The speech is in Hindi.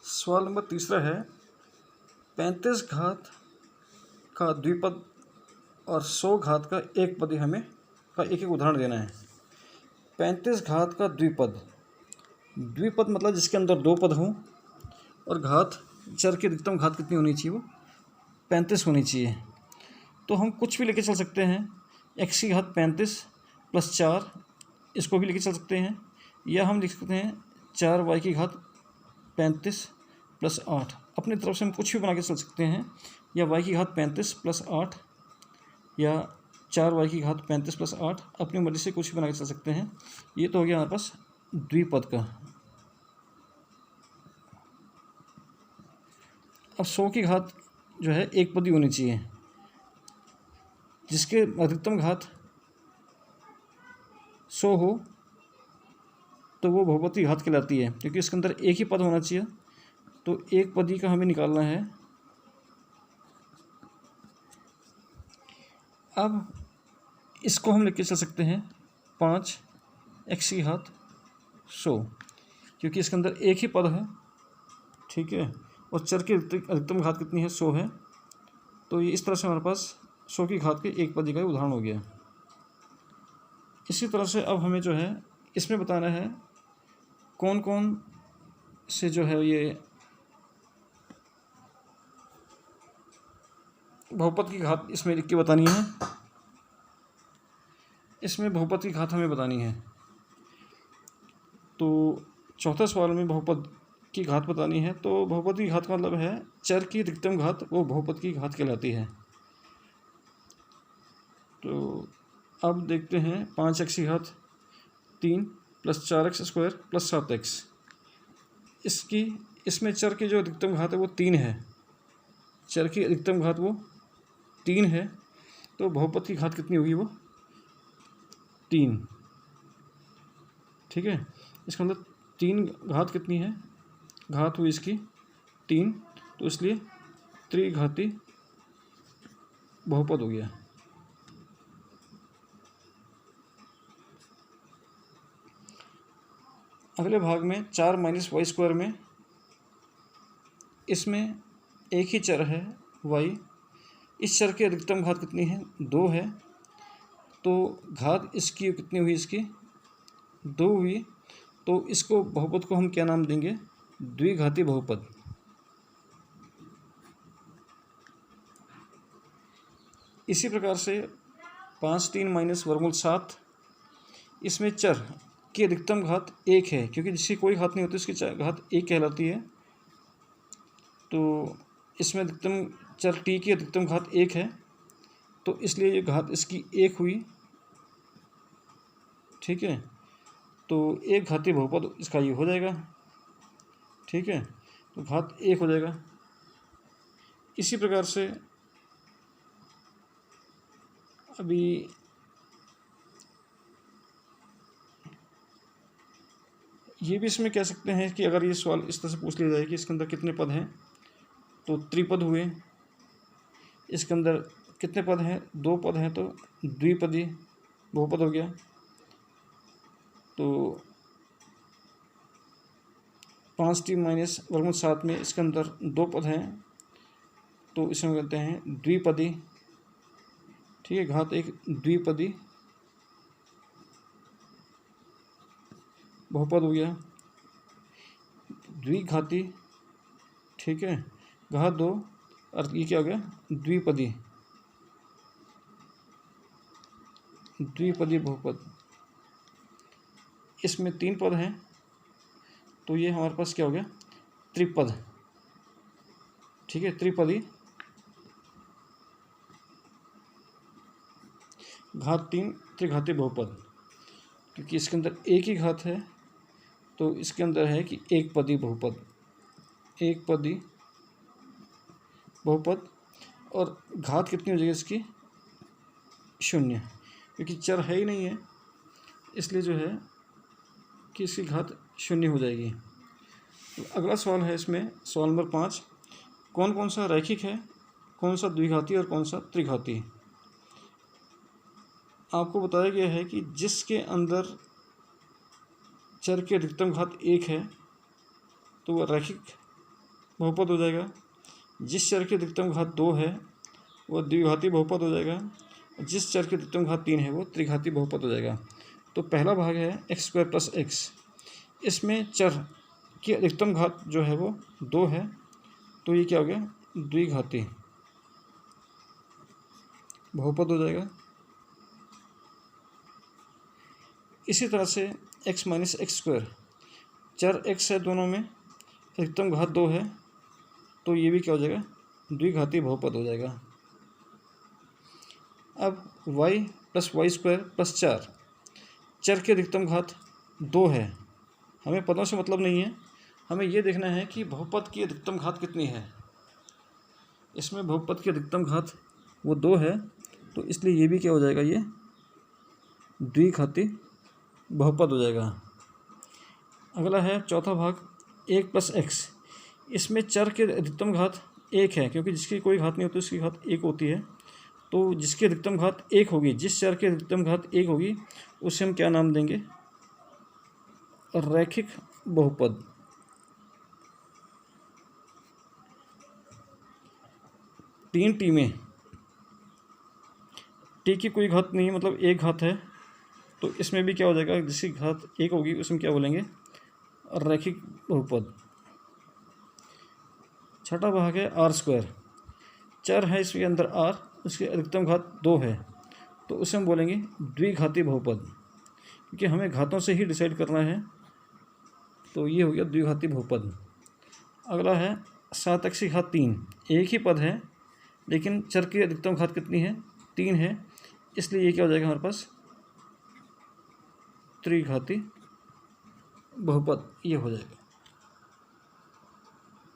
सवाल नंबर तीसरा है 35 घात का द्विपद और 100 घात का एक पद हमें का एक एक उदाहरण देना है। 35 घात का द्विपद, द्विपद मतलब जिसके अंदर दो पद हों और घात चर की अधिकतम घात कितनी होनी चाहिए, वो 35 होनी चाहिए। तो हम कुछ भी लेके चल सकते हैं, x की घात 35 + 4 इसको भी लेके चल सकते हैं, या हम लिख सकते हैं 4y की घात 35 + 8। अपनी तरफ से हम कुछ भी बना के चल सकते हैं, या y की घात 35 + 8 या 4y की घात 35 + 8, अपनी मर्ज़ी से कुछ भी बना के चल सकते हैं। ये तो हो गया हमारे पास द्विपद का। अब 100 की घात जो है एक पदी होनी चाहिए, जिसके अधिकतम घात 100 हो तो वो बहुपद की घात कहलाती है, क्योंकि इसके अंदर एक ही पद होना चाहिए। तो एक पदी का हमें निकालना है। अब इसको हम लेके चल सकते हैं 5x की घात 100, क्योंकि इसके अंदर एक ही पद है, ठीक है, और चर की अधिकतम घात कितनी है, 100 है। तो ये इस तरह से हमारे पास 100 की घात के एक पदी का उदाहरण हो गया। इसी तरह से अब हमें जो है इसमें बताना है कौन कौन से जो है ये बहुपद की घात इसमें लिख के बतानी है। इसमें बहुपद की घात हमें बतानी है। तो चौथा सवाल में बहुपद की घात बतानी है। तो बहुपद की घात का मतलब है चर की अधिकतम घात, वो बहुपद की घात कहलाती है। तो अब देखते हैं 5x की घात 3 + 4x² + 7x। इसमें चर की जो अधिकतम घात है वो 3 है, चर की अधिकतम घात वो 3 है। तो बहुपद की घात कितनी होगी, वो 3, ठीक है। इसका मतलब 3 घात कितनी है, घात हुई इसकी 3, तो इसलिए त्रिघाती बहुपद हो गया। अगले भाग में 4 - y² में इसमें एक ही चर है y, इस चर की अधिकतम घात कितनी है, 2 है। तो घात इसकी कितनी हुई, इसकी 2 हुई। तो इसको बहुपद को हम क्या नाम देंगे, द्विघाती बहुपद। इसी प्रकार से 5×3 - वर्गमूल 7, इसमें चर की अधिकतम घात 1 है, क्योंकि जिसकी कोई घात नहीं होती उसकी घात 1 कहलाती है। तो इसमें अधिकतम चर t की अधिकतम घात 1 है, तो इसलिए ये घात इसकी 1 हुई, ठीक है। तो एक घाती बहुपद इसका ये हो जाएगा, ठीक है। तो घात 1 हो जाएगा। इसी प्रकार से अभी ये भी इसमें कह सकते हैं कि अगर ये सवाल इस तरह से पूछ लिया जाए कि इसके अंदर कितने पद हैं, तो त्रिपद हुए। इसके अंदर कितने पद हैं, 2 पद हैं, तो द्विपदी बहुपद हो गया। तो 5t - वर्गमूल 7 में इसके अंदर 2 पद हैं, तो इसमें कहते हैं द्विपदी, ठीक है। घात 1 द्विपदी बहुपद हो गया। द्विघाती, ठीक है, घात 2, और ये क्या हो गया, द्विपदी, द्विपदी बहुपद। इसमें 3 पद हैं, तो ये हमारे पास क्या हो गया, त्रिपद, ठीक है, त्रिपदी घात 3 त्रिघाती बहुपद। क्योंकि इसके अंदर एक ही घात है, तो इसके अंदर है कि एक पदी बहुपद, एक पदी बहुपद। और घात कितनी हो जाएगी इसकी, 0, क्योंकि चर है ही नहीं है, इसलिए जो है कि इसकी घात 0 हो जाएगी। तो अगला सवाल है इसमें, सवाल नंबर 5, कौन कौन सा रैखिक है, कौन सा द्विघाती और कौन सा त्रिघाती। आपको बताया गया है कि जिसके अंदर चर की अधिकतम घात 1 है तो वह रैखिक बहुपद हो जाएगा। जिस चर की अधिकतम घात 2 है वो द्विघाती बहुपद हो जाएगा। जिस चर की अधिकतम घात 3 है वो त्रिघाती बहुपद हो जाएगा। तो पहला भाग है x² + x, इसमें चर की अधिकतम घात जो है वो 2 है, तो ये क्या हो गया, द्विघाती बहुपद हो जाएगा। इसी तरह से x - x², चर x है दोनों में, अधिकतम घात 2 है, तो ये भी क्या हो जाएगा, द्विघाती बहुपद हो जाएगा। अब y + y² + 4, चर की अधिकतम घात 2 है। हमें पदों से मतलब नहीं है, हमें ये देखना है कि बहुपद की अधिकतम घात कितनी है। इसमें बहुपद की अधिकतम घात वो 2 है, तो इसलिए ये भी क्या हो जाएगा, ये द्विघाती बहुपद हो जाएगा। अगला है चौथा भाग 1 + x, इसमें चर की अधिकतम घात 1 है, क्योंकि जिसकी कोई घात नहीं होती उसकी घात 1 होती है। तो जिसकी अधिकतम घात 1 होगी, जिस चर की अधिकतम घात 1 होगी, उसे हम क्या नाम देंगे, रैखिक बहुपद। तीन टी में टी की कोई घात नहीं, मतलब एक घात है, तो इसमें भी क्या हो जाएगा, जिसकी घात 1 होगी उसमें क्या बोलेंगे, रैखिक बहुपद। छठा भाग है r², चर है इसके अंदर r, उसकी अधिकतम घात 2 है, तो उसे हम बोलेंगे द्विघाती बहुपद, क्योंकि हमें घातों से ही डिसाइड करना है। तो ये हो गया द्विघाती बहुपद। अगला है 7x3, एक ही पद है लेकिन चर की अधिकतम घात कितनी है, 3 है, इसलिए ये क्या हो जाएगा हमारे पास, त्रिघाती बहुपद ये हो जाएगा।